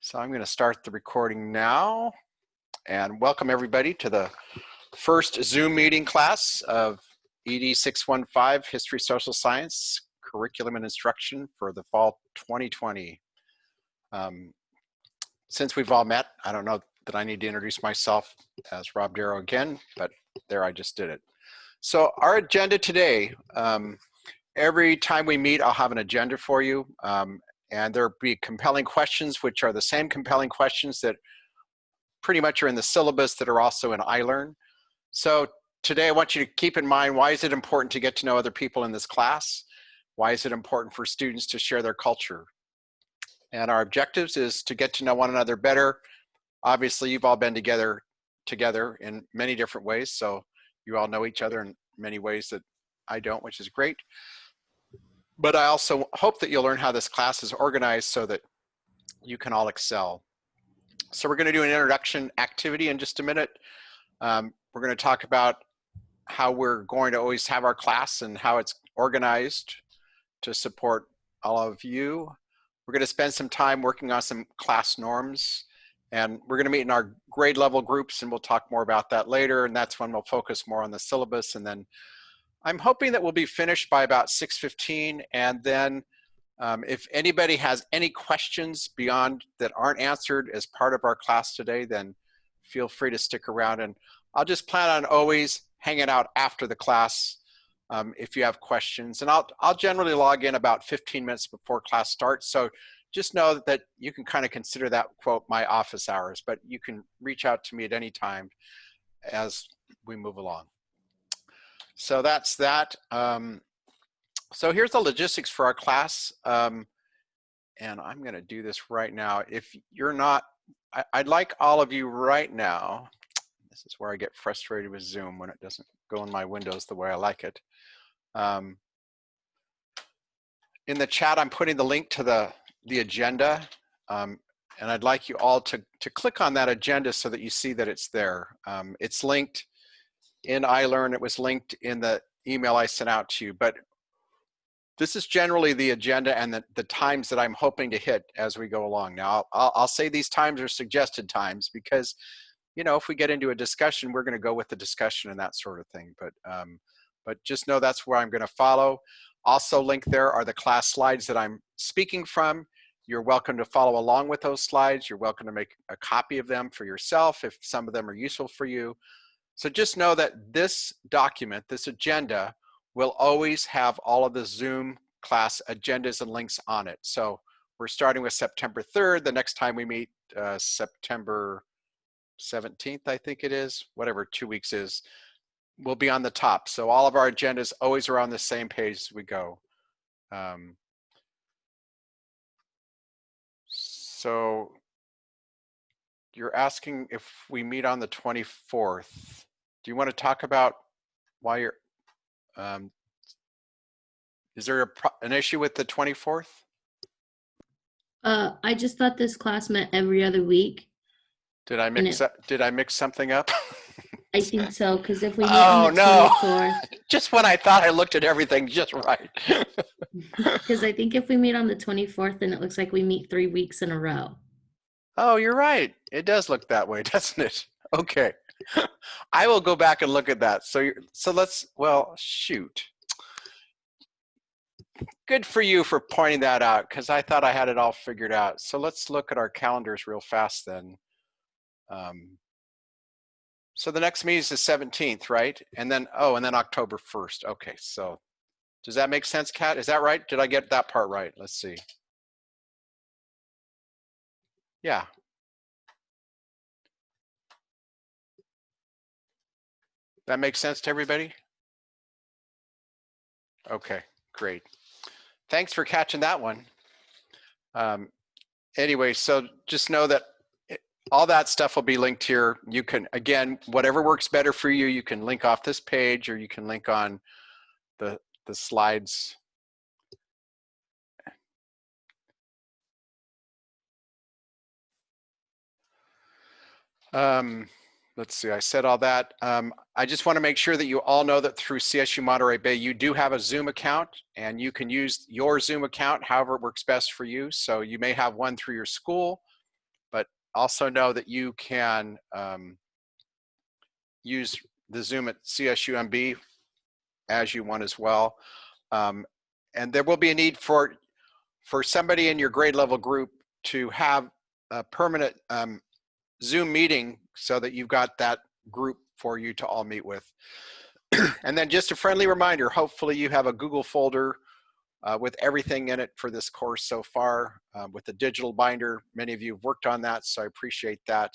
So I'm going to start the recording now, and welcome everybody to the first Zoom meeting class of ED615 History Social Science Curriculum and Instruction for the fall 2020. Since we've all met, I don't know that I need to introduce myself as Rob Darrow again, but there, I just did it. So our agenda today, every time we meet, I'll have an agenda for you. And there'll be compelling questions, which are the same compelling questions that pretty much are in the syllabus that are also in iLearn. So today I want you to keep in mind, why is it important to get to know other people in this class? Why is it important for students to share their culture? And our objectives is to get to know one another better. Obviously, you've all been together in many different ways, so you all know each other in many ways that I don't, which is great. But I also hope that you'll learn how this class is organized so that you can all excel. So we're going to do an introduction activity in just a minute. We're going to talk about how we're going to always have our class and how it's organized to support all of you. We're going to spend some time working on some class norms, and we're going to meet in our grade level groups, and we'll talk more about that later, and that's when we'll focus more on the syllabus. And then I'm hoping that we'll be finished by about 6:15, and then if anybody has any questions beyond that aren't answered as part of our class today, then feel free to stick around, and I'll just plan on always hanging out after the class if you have questions. And I'll generally log in about 15 minutes before class starts, so just know that you can kind of consider that, quote, my office hours, but you can reach out to me at any time as we move along. So that's that. So here's the logistics for our class. And I'm going to do this right now. If you're not, I'd like all of you right now. This is where I get frustrated with Zoom when it doesn't go in my windows the way I like it. In the chat, I'm putting the link to the agenda. And I'd like you all to click on that agenda so that you see that it's there. It's linked in iLearn. It was linked in the email I sent out to you, but this is generally the agenda and the times that I'm hoping to hit as we go along. Now, I'll say these times are suggested times because, you know, if we get into a discussion, we're going to go with the discussion and that sort of thing. But just know that's where I'm going to follow. Also linked there are the class slides that I'm speaking from. You're welcome to follow along with those slides. You're welcome to make a copy of them for yourself if some of them are useful for you. So just know that this document, this agenda, will always have all of the Zoom class agendas and links on it. So we're starting with September 3rd. The next time we meet, September 17th, I think it is, whatever 2 weeks is, will be on the top. So all of our agendas always are on the same page as we go. So you're asking if we meet on the 24th. Do you want to talk about why you're, is there an issue with the 24th? I just thought this class met every other week. Did I mix something up? I think so, because if we meet on the 24th. Just when I thought I looked at everything just right. Because I think if we meet on the 24th, then it looks like we meet 3 weeks in a row. Oh, you're right. It does look that way, doesn't it? Okay. I will go back and look at that. So let's, well, shoot. Good for you for pointing that out, because I thought I had it all figured out. So let's look at our calendars real fast then. So the next meeting is the 17th, right? And then, oh, and then October 1st. Okay, so does that make sense, Kat? Is that right? Did I get that part right? Let's see. Yeah. That makes sense to everybody? Okay, great. Thanks for catching that one. Anyway, so just know that all that stuff will be linked here. You can, again, whatever works better for you, you can link off this page or you can link on the slides. Let's see, I said all that. I just want to make sure that you all know that through CSU Monterey Bay, you do have a Zoom account and you can use your Zoom account however it works best for you. So you may have one through your school, also know that you can use the Zoom at CSUMB as you want as well. And there will be a need for somebody in your grade level group to have a permanent Zoom meeting so that you've got that group for you to all meet with. And then just a friendly reminder, hopefully you have a Google folder with everything in it for this course so far, with the digital binder. Many of you have worked on that, so I appreciate that.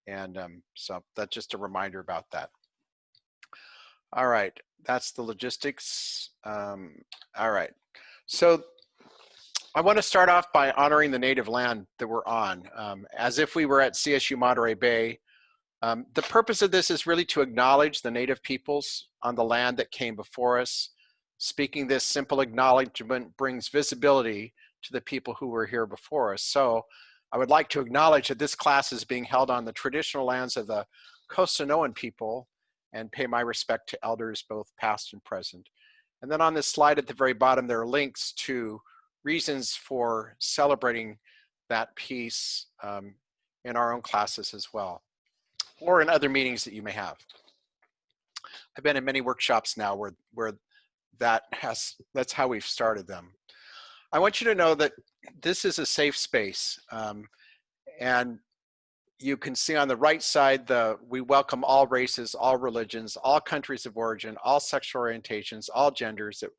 And so that's just a reminder about that. All right, that's the logistics. All right, so I want to start off by honoring the native land that we're on, as if we were at CSU Monterey Bay. The purpose of this is really to acknowledge the native peoples on the land that came before us. Speaking this simple acknowledgement brings visibility to the people who were here before us. So I would like to acknowledge that this class is being held on the traditional lands of the Costanoan people and pay my respect to elders both past and present. And then on this slide at the very bottom, there are links to reasons for celebrating that piece in our own classes as well, or in other meetings that you may have. I've been in many workshops now where that's how we've started them. I want you to know that this is a safe space, and you can see on the right side, we welcome all races, all religions, all countries of origin, all sexual orientations, all genders, that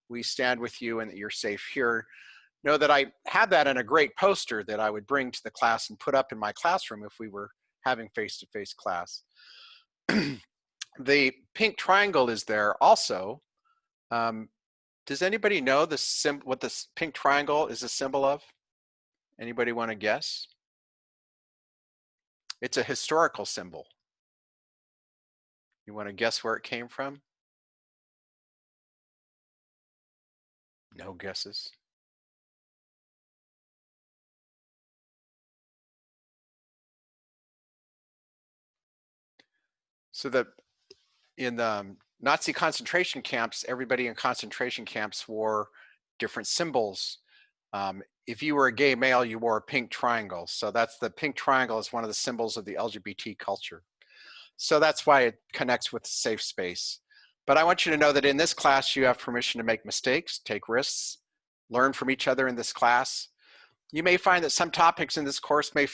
we stand with you and that you're safe here. Know that I have that in a great poster that I would bring to the class and put up in my classroom if we were having face-to-face class. The pink triangle is there also. Does anybody know what this pink triangle is a symbol of? Anybody want to guess? It's a historical symbol. You want to guess where it came from? No guesses. So in the Nazi concentration camps, everybody in concentration camps wore different symbols. If you were a gay male, you wore a pink triangle. So that's the pink triangle is one of the symbols of the LGBT culture. So that's why it connects with the safe space. But I want you to know that in this class, you have permission to make mistakes, take risks, learn from each other in this class. You may find that some topics in this course may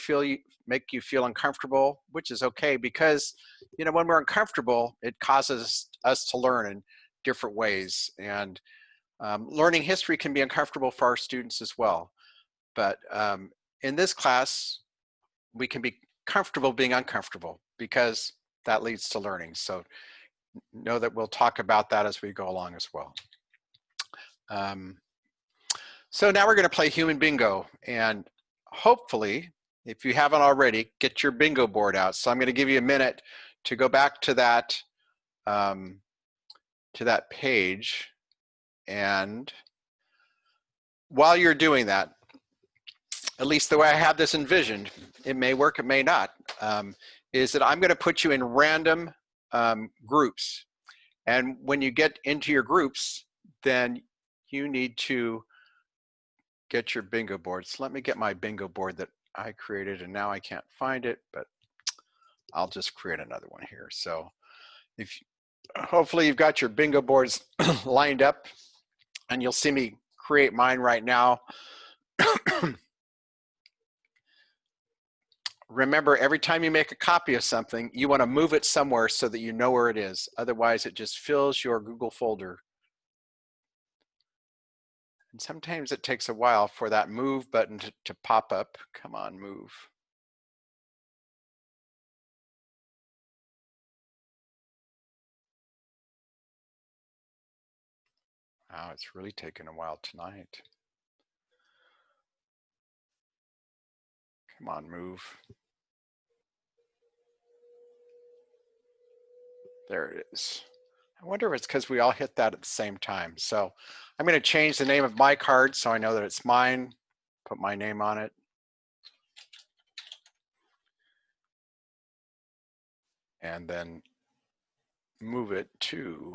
make you feel uncomfortable, which is okay, because when we're uncomfortable, it causes us to learn in different ways. And learning history can be uncomfortable for our students as well. But in this class, we can be comfortable being uncomfortable because that leads to learning. So know that we'll talk about that as we go along as well. So now we're going to play human bingo, and hopefully, if you haven't already, get your bingo board out. So I'm going to give you a minute to go back to that page, and while you're doing that, at least the way I have this envisioned, it may work, it may not, is that I'm going to put you in random groups, and when you get into your groups, then you need to get your bingo board. So let me get my bingo board that I created, and now I can't find it, but I'll just create another one here. So hopefully you've got your bingo boards lined up, and you'll see me create mine right now. Remember, every time you make a copy of something, you want to move it somewhere so that you know where it is. Otherwise, it just fills your Google folder. And sometimes it takes a while for that move button to pop up. Come on, move. Wow, it's really taking a while tonight. Come on, move. There it is. I wonder if it's because we all hit that at the same time. So I'm going to change the name of my card so I know that it's mine, put my name on it. And then move it to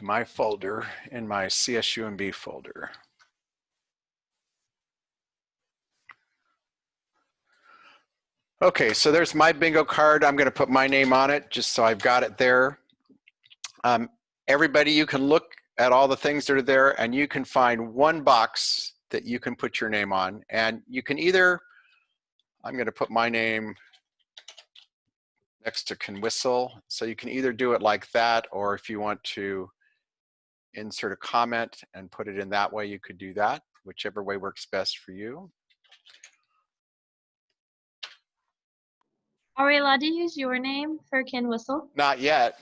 my folder in my CSUMB folder. Okay, so there's my bingo card. I'm going to put my name on it just so I've got it there. Everybody, you can look at all the things that are there and you can find one box that you can put your name on. And you can either, I'm going to put my name next to can whistle. So you can either do it like that, or if you want to insert a comment and put it in that way, you could do that, whichever way works best for you. Are we allowed to use your name for Ken Whistle? Not yet.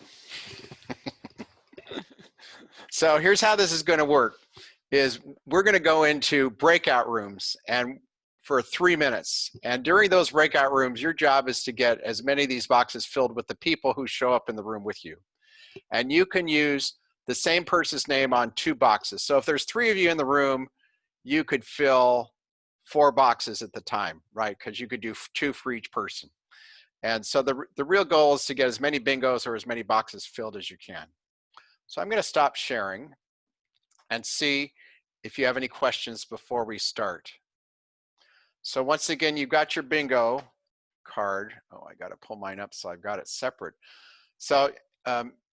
So here's how this is going to work, is we're going to go into breakout rooms and for 3 minutes. And during those breakout rooms, your job is to get as many of these boxes filled with the people who show up in the room with you. And you can use the same person's name on 2 boxes. So if there's 3 of you in the room, you could fill 4 boxes at the time, right? Because you could do 2 for each person. And so the real goal is to get as many bingos or as many boxes filled as you can. So I'm going to stop sharing and see if you have any questions before we start. So once again, you've got your bingo card. Oh, I got to pull mine up so I've got it separate. So,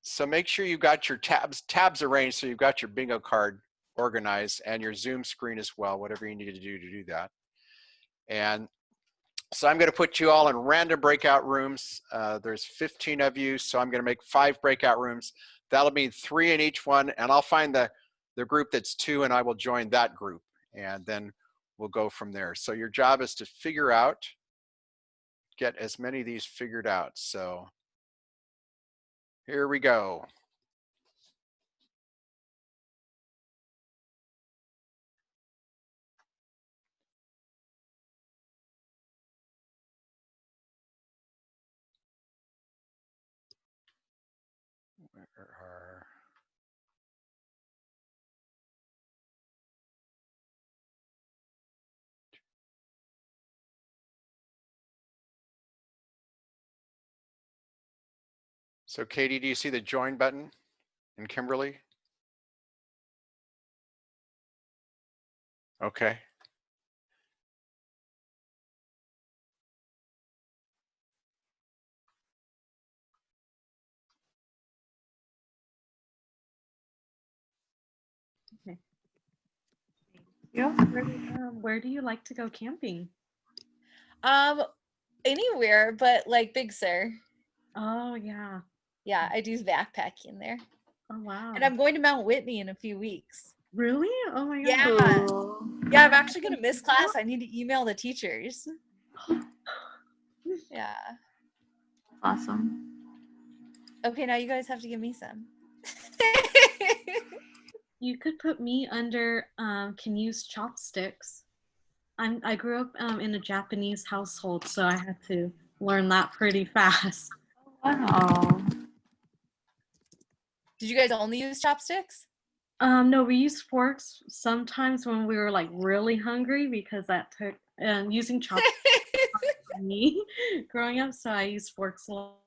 so make sure you've got your tabs arranged so you've got your bingo card organized and your Zoom screen as well, whatever you need to do that. And so I'm going to put you all in random breakout rooms. There's 15 of you, so I'm going to make 5 breakout rooms. That'll mean 3 in each one, and I'll find the group that's 2, and I will join that group, and then we'll go from there. So your job is to figure out, get as many of these figured out. So here we go. Where are... So Katie, do you see the join button? And Kimberly? Okay. Okay. Yeah. Where do you like to go camping? Anywhere but like Big Sur. Oh yeah. Yeah, I do backpacking there. Oh wow. And I'm going to Mount Whitney in a few weeks. Really? Oh my god. Yeah. Cool. Yeah, I'm actually gonna miss class. I need to email the teachers. Yeah. Awesome. Okay, now you guys have to give me some. You could put me under can use chopsticks. I grew up in a Japanese household, so I had to learn that pretty fast. Wow. Did you guys only use chopsticks? No, we used forks sometimes when we were like really hungry because that took using chopsticks for me growing up, so I used forks a lot.